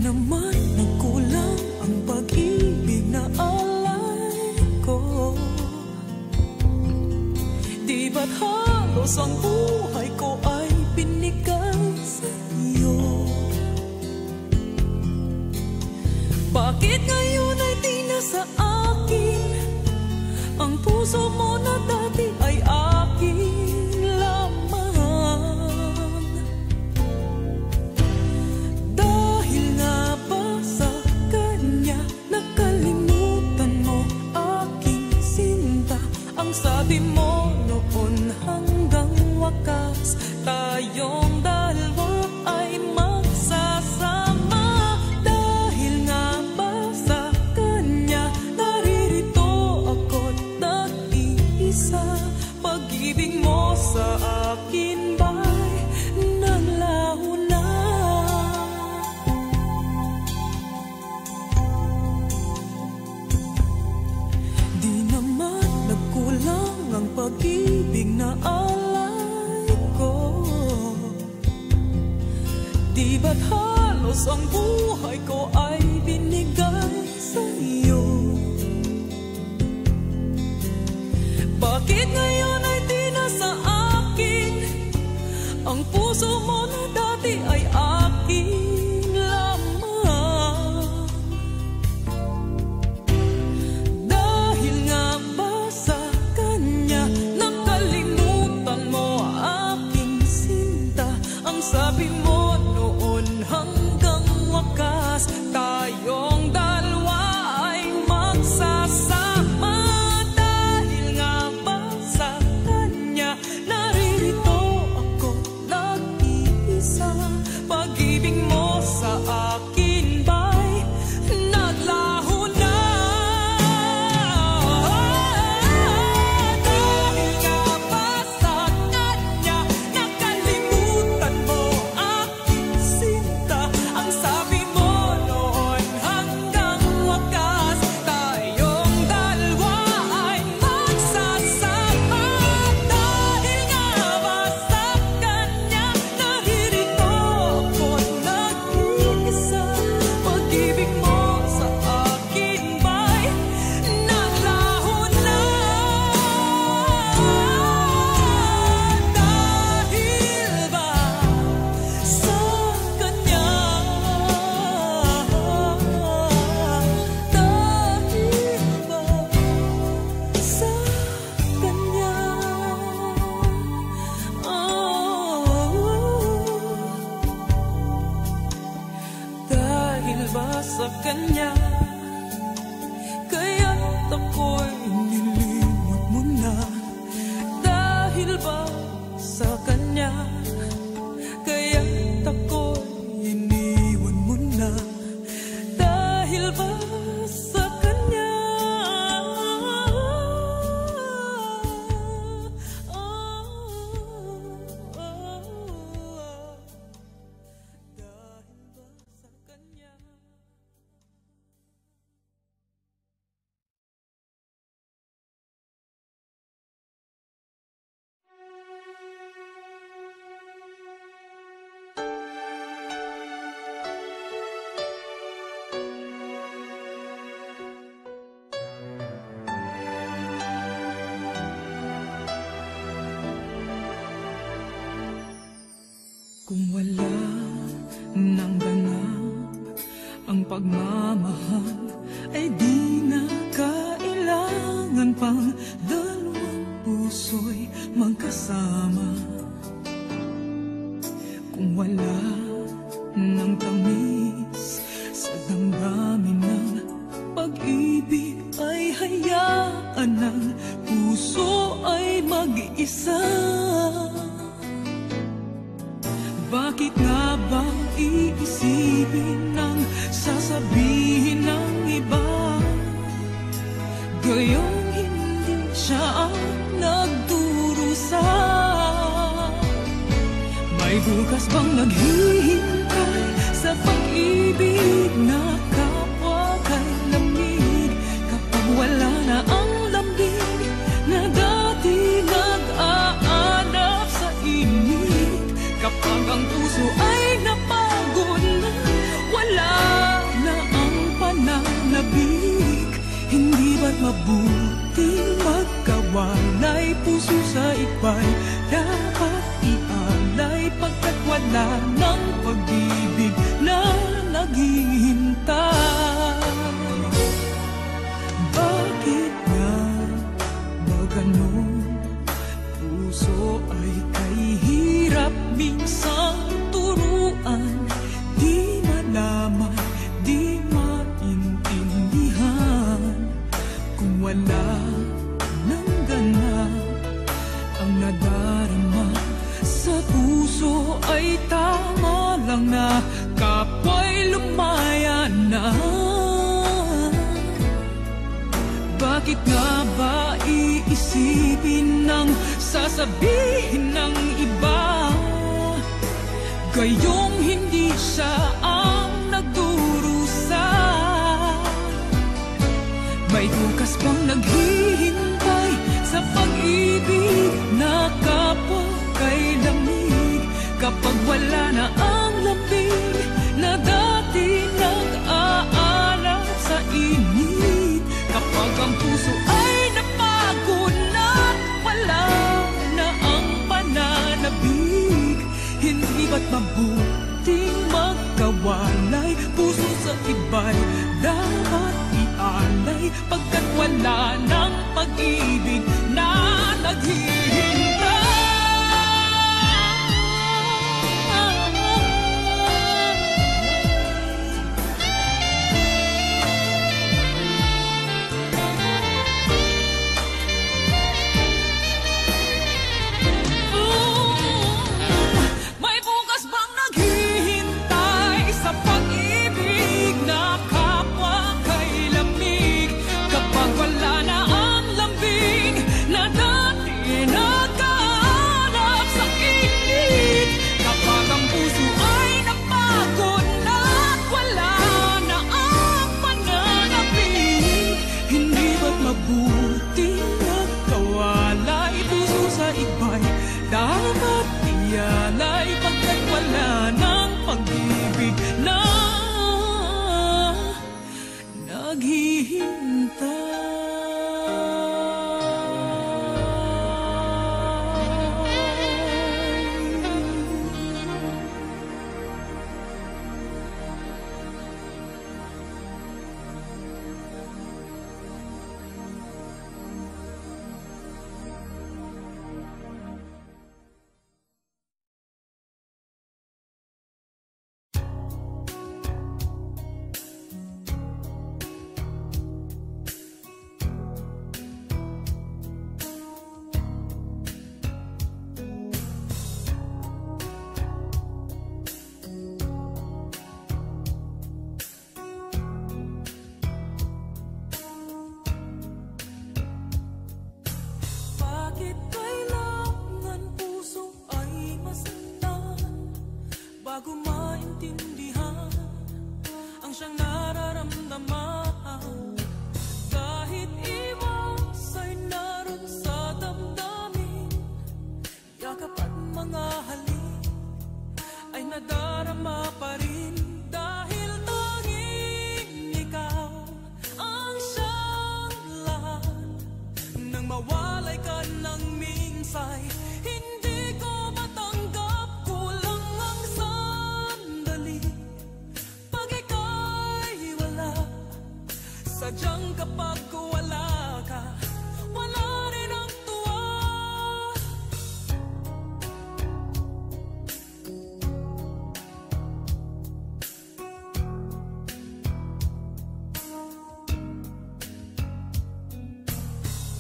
naman nagkulang ang pag-ibig na alay ko. Di ba't halos ang buhay ko ay binigay sa iyo? Bakit ngayon ay di na sa akin ang puso mo na dati ay akin lamang? Dahil nga ba sa kanya nakalimutan mo aking sinta? Ang sabi mo noon hanggang wakas tayong dalawa ay magsasama. Dahil nga ba sa kanya naririto ako't nag-iisa? Pag-ibig mo sa akin ba'y naglaho na? Di naman nagkulang ang pag-ibig na alay ko. Di ba't halos ang buhay ko ay binigay sa iyo? Bakit ngayon ay di na sa akin ang puso mo na dati ay akin lamang? Dahil nga ba sa kanya nakalimutan mo aking sinta? Ang sabi mo noon hanggang wakas tayong dalawa ay magsasama. Dahil nga ba sa kanya naririto ako nag-iisa? Pag-ibig mo sa akin ba'y naglaho na? Dahil nga ba sa kanya nakalimutan mo aking sinta? Ang sabi mo noon hanggang wakas tayong dalawa ay magsasama. Dahil nga ba sa kanya naririto ako't nag-iisa? Pag-ibig mo sa akin ba'y naglaho na? Dahil ba sa kanya? Dahil ba sa kanya? Dahil ba sa kanya kaya't ako'y nilimot mo na? Dahil ba sa kanya kaya't ako'y iniwan mo na? Dahil ba sa kanya? Dahil ba sa kanya? Kung wala nang ganap ang pagmamahal, ay di na kailangan pang dalawang puso'y magkasama. Kung wala nang tamis sa damdamin ng pag-ibig, ay hayaan ng puso ay mag-isa. Bakit nga ba iisipin ng sasabihin ng iba? Gayong hindi siya ang nagdurusa. May bukas bang naghihintay sa pag-ibig na kapwa kay lamig? Kapag wala na ang lambing na dati nag-aanap sa init, kapag ang puso ay napagod na, wala wala ng pag-ibig na naghihintay. Bakit nga ba ganun? Puso ay kay hirap minsang turuan, di malaman, di maintindihan. Kung wala ng ganap ang nadarama sa puso, ay tama lang na kapwa'y lumaya na. Bakit nga ba iisipin ng sasabihin ng iba, gayong hindi siya ang nagdurusa? May bukas bang naghihintay sa pag-ibig na kapwa kay lamig, kapag wala na ang lamig na dati nag-aalab sa init? Kapag ang puso ay napagod na't wala na ang pananabik, hindi ba't mabuting magkawalay? Puso sa iba'y dapat ialay, pagkat wala ng pag-ibig na naghihintay. Dapat ialay, pagkat wala ng pag-ibig na naghihintay. Bago maintindihan ang siyang nararamdaman, kahit iwas ay naroon sa damdamin, yakap at mga halik ay nadarama pa rin, dahil tanging ikaw ang siyang lahat. Nang mawalay ka ng minsay, hindi ko matanggap, kulang ang sandali. Pag ika'y wala, sadyang kapag wala ka, wala rin ang tuwa.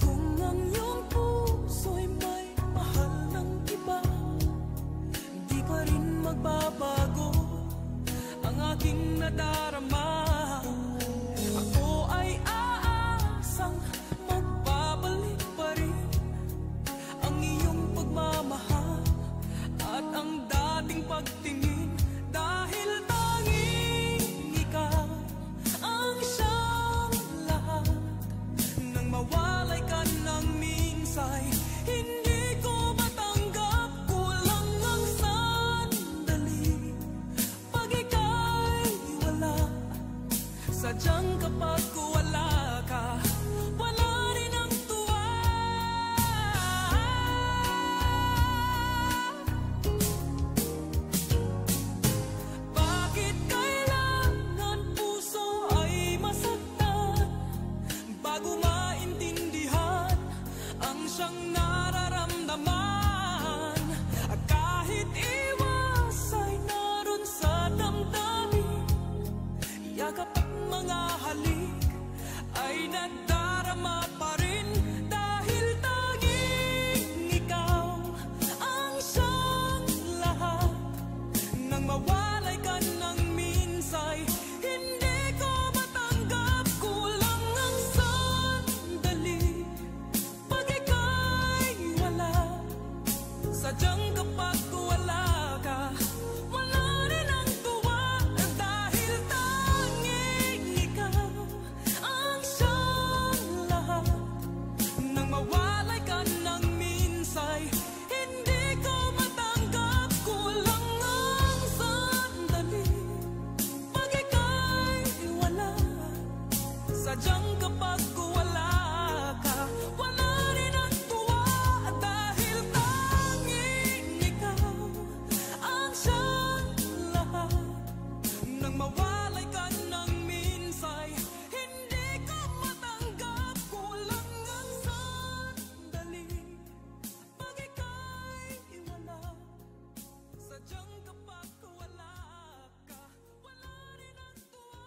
Kung ang iyong puso'y may mahal ng iba, di pa rin magbabago ang aking nadarama. Ako ay aasang magbabalik pa rin ang iyong pagmamahal at ang dating pagtingin, dahil tanging ikaw ang siyang lahat. Nang mawalay ka ng minsay, hindi ko matanggap, kulang ang sandali. Pag ika'y wala, sadyang kapag wala ka, wala rin ang tuwa. Sadyang kapag wala ka, wala rin ang tuwa. Dahil tanging ikaw ang siyang lahat. Nang mawalay ka ng minsay, hindi ko matanggap. Kulang ang sandali pag ika'y wala. Sadyang kapag wala ka, wala rin ang tuwa.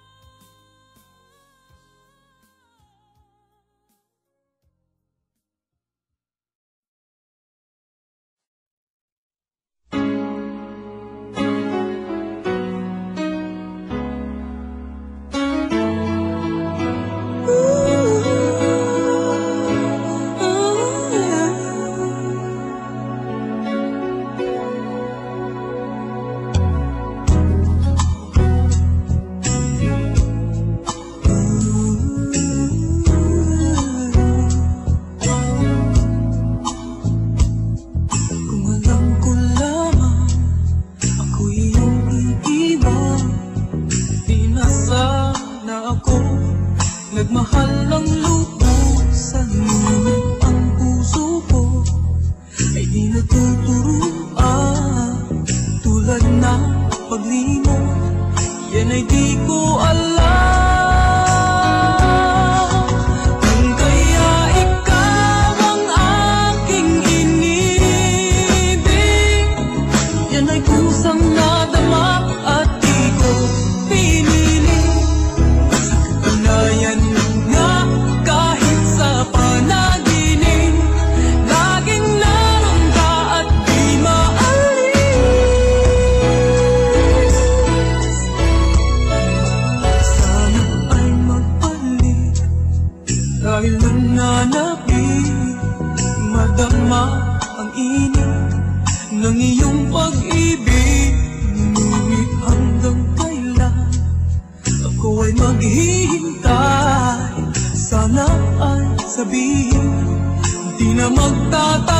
Kung alam ko lamang ako'y iyong iiwan, di na sana ako nagmahal ng lubusan. Ngunit ang puso ko ay di natuturuan. Tulad ng paglimot, yan ay di ko alam. Kung kaya ikaw ang aking inibig, yan ay kusang nadama at di ko pinili. Sa katunayan nga, kahit sa panaginip, laging naroon ka at di maalis. Sana ay magbalik, dahil nananapin, madama ang init ng iyong pag-ibig. Ngunit hanggang kailan ako ay maghihintay? Sana ay sabihin, di na magtatapos.